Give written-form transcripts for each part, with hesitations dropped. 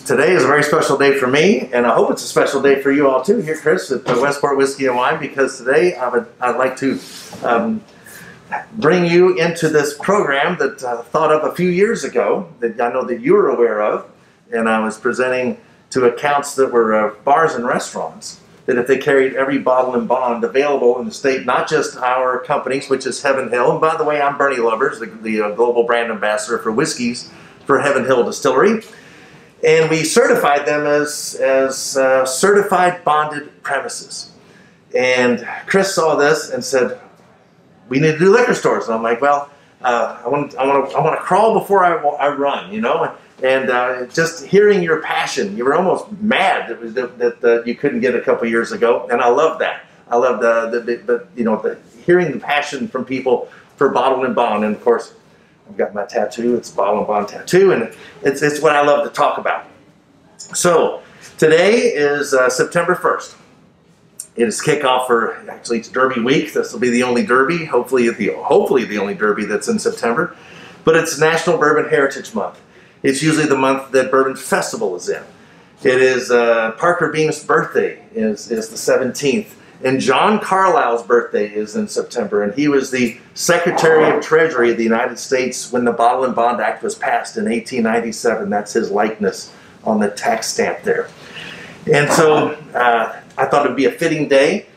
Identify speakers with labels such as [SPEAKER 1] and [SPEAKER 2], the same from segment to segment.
[SPEAKER 1] Today is a very special day for me, and I hope it's a special day for you all too here, Chris, at the Westport Whiskey and Wine, because today I'd like to bring you into this program that I thought of a few years ago that I know that you were aware of, and I was presenting to accounts that were bars and restaurants, that if they carried every bottle and bond available in the state, not just our companies, which is Heaven Hill, and by the way, I'm Bernie Lubbers, the global brand ambassador for whiskeys for Heaven Hill Distillery. And we certified them as certified bonded premises. And Chris saw this and said, "We need to do liquor stores." And I'm like, "Well, I want to crawl before I run, you know." And just hearing your passion, you were almost mad that you couldn't get a couple years ago, and I love that. I love hearing the passion from people for bottle and bond, and of course, I've got my tattoo. It's a bottle and bond tattoo, and it's what I love to talk about. So today is September 1st. It is kickoff for, actually it's Derby week. This will be the only Derby, hopefully the only Derby that's in September. But it's National Bourbon Heritage Month. It's usually the month that Bourbon Festival is in. It is Parker Beam's birthday is the 17th. And John Carlisle's birthday is in September, and he was the Secretary of Treasury of the United States when the Bottle and Bond Act was passed in 1897. That's his likeness on the tax stamp there. And so I thought it would be a fitting day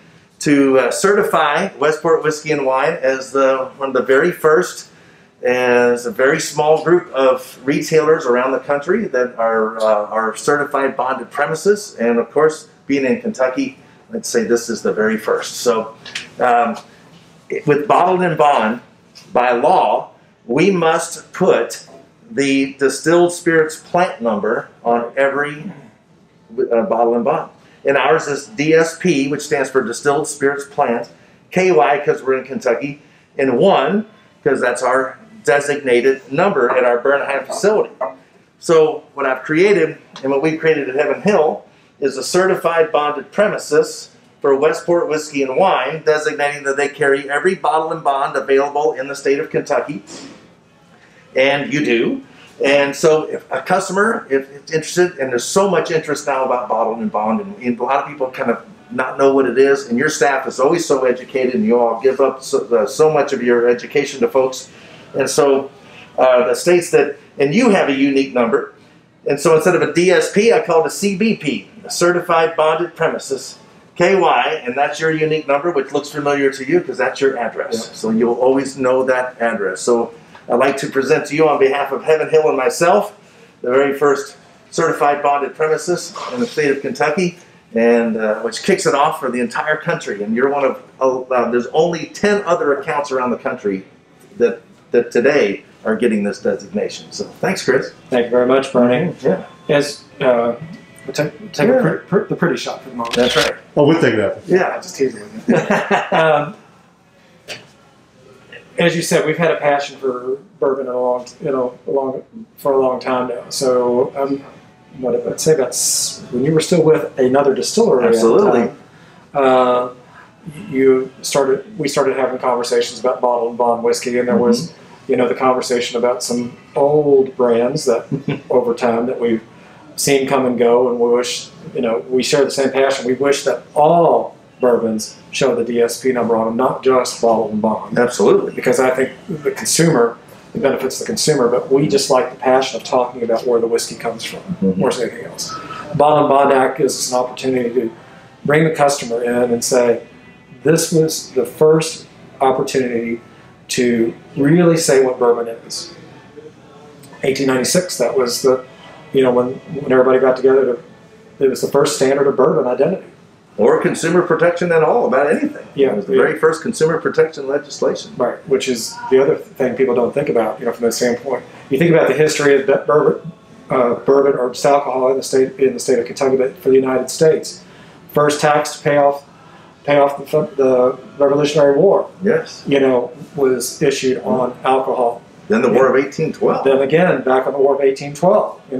[SPEAKER 1] to certify Westport Whiskey and Wine as one of the very first, as a very small group of retailers around the country that are certified bonded premises. And of course, being in Kentucky, I'd say this is the very first. So with bottled and bond, by law, we must put the distilled spirits plant number on every bottle and bond. And ours is DSP, which stands for Distilled Spirits Plant, KY because we're in Kentucky, and 1 because that's our designated number at our Bernheim facility. So what I've created, and what we've created at Heaven Hill, is a certified bonded premises for Westport Whiskey and Wine, designating that they carry every bottle and bond available in the state of Kentucky. And you do. And so if a customer, if it's interested, and there's so much interest now about bottled and bond, and a lot of people kind of not know what it is, and your staff is always so educated, and you all give up so much of your education to folks. And so the states that, and you have a unique number, and so instead of a DSP, I call it a CBP, a Certified Bonded Premises, KY, and that's your unique number, which looks familiar to you because that's your address. Yep. So you'll always know that address. So I'd like to present to you on behalf of Heaven Hill and myself, the very first certified bonded premises in the state of Kentucky, and which kicks it off for the entire country. And you're one of, there's only 10 other accounts around the country that today are getting this designation. So thanks, Chris.
[SPEAKER 2] Thank you very much, Bernie.
[SPEAKER 1] Yeah.
[SPEAKER 2] Yes. We'll take the pretty shot for the moment.
[SPEAKER 1] That's right.
[SPEAKER 3] Oh, we'll take that.
[SPEAKER 1] Yeah.
[SPEAKER 2] Just teasing with you. As you said, we've had a passion for bourbon for a long time now. So, what I'd say that's when you were still with another distillery.
[SPEAKER 1] Absolutely.
[SPEAKER 2] At the time, we started having conversations about bottled and bond whiskey, and there was, the conversation about some old brands that over time that we've seen come and go, and we wish, we share the same passion. We wish that all bourbons show the DSP number on them, not just bottled and bond.
[SPEAKER 1] Absolutely.
[SPEAKER 2] Because I think the consumer, it benefits the consumer, but we just like the passion of talking about where the whiskey comes from, more than anything else. Bottled and Bond Act gives us an opportunity to bring the customer in and say, this was the first opportunity to really say what bourbon is. 1896, that was the, when everybody got together, it was the first standard of bourbon identity.
[SPEAKER 1] Or consumer protection at all, about anything.
[SPEAKER 2] Yeah,
[SPEAKER 1] it was the very first consumer protection legislation.
[SPEAKER 2] Right, which is the other thing people don't think about, from that standpoint. You think about the history of bourbon or just alcohol in the state of Kentucky, but for the United States, first tax to pay off the Revolutionary War.
[SPEAKER 1] Yes.
[SPEAKER 2] Was issued on alcohol.
[SPEAKER 1] Then the War of 1812.
[SPEAKER 2] Then again, back on the War of 1812.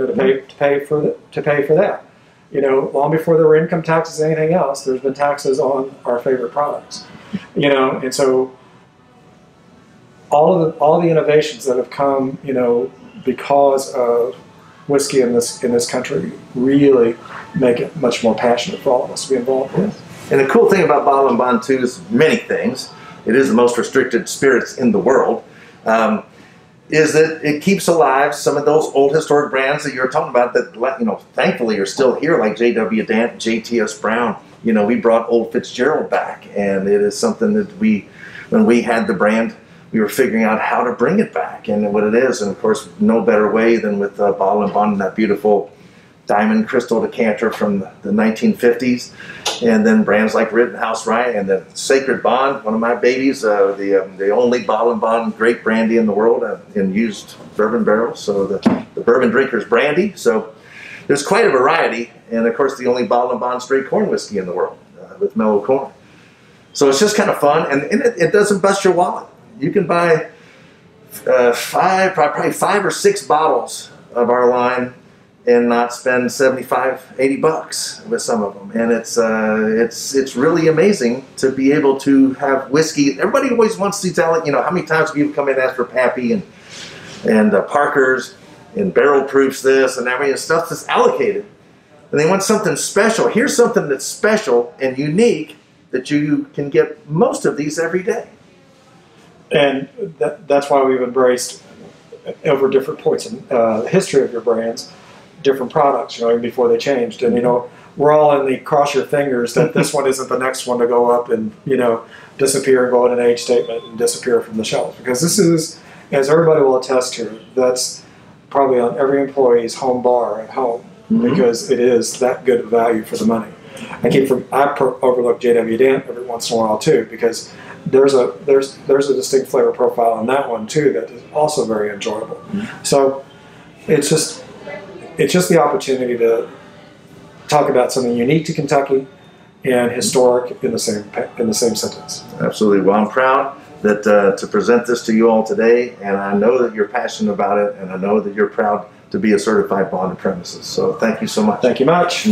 [SPEAKER 2] To pay for that. Long before there were income taxes and anything else, there's been taxes on our favorite products. And so all the innovations that have come, because of whiskey in this country really make it much more passionate for all of us to be involved with.
[SPEAKER 1] And the cool thing about Bottle and Bond too is many things. It is the most restricted spirits in the world. Is that it keeps alive some of those old historic brands that you're talking about that, you know, thankfully are still here, like J.W. Dant, JTS Brown. You know, we brought Old Fitzgerald back, and it is something that when we had the brand, we were figuring out how to bring it back and what it is. And of course, no better way than with Bottle and Bond and that beautiful diamond crystal decanter from the 1950s. And then brands like Rittenhouse Rye and the Sacred Bond, one of my babies, the only Bottle and Bond great brandy in the world in used bourbon barrels. So the bourbon drinker's brandy. So there's quite a variety. And of course, the only Bottle and Bond straight corn whiskey in the world with mellow corn. So it's just kind of fun, and it doesn't bust your wallet. You can buy probably 5 or 6 bottles of our line and not spend 75, 80 bucks with some of them. And it's really amazing to be able to have whiskey. Everybody always wants to tell it, you know, how many times people come in and ask for Pappy and Parker's and barrel proofs this and everything, stuff that's allocated. And they want something special. Here's something that's special and unique that you can get most of these every day.
[SPEAKER 2] And that's why we've embraced, over different points in the history of your brands, different products, you know, even before they changed. And, you know, we're all in the cross your fingers that this one isn't the next one to go up and, you know, disappear and go in an age statement and disappear from the shelf. Because this is, as everybody will attest to, that's probably on every employee's home bar at home, because it is that good of value for the money. I overlook J.W. Dant every once in a while too, because there's a distinct flavor profile in that one too that is also very enjoyable. So it's just the opportunity to talk about something unique to Kentucky and historic in the same sentence. Absolutely.
[SPEAKER 1] Well, I'm proud that to present this to you all today, and I know that you're passionate about it, and I know that you're proud to be a certified bonded premises. So thank you so much.
[SPEAKER 2] Thank you much.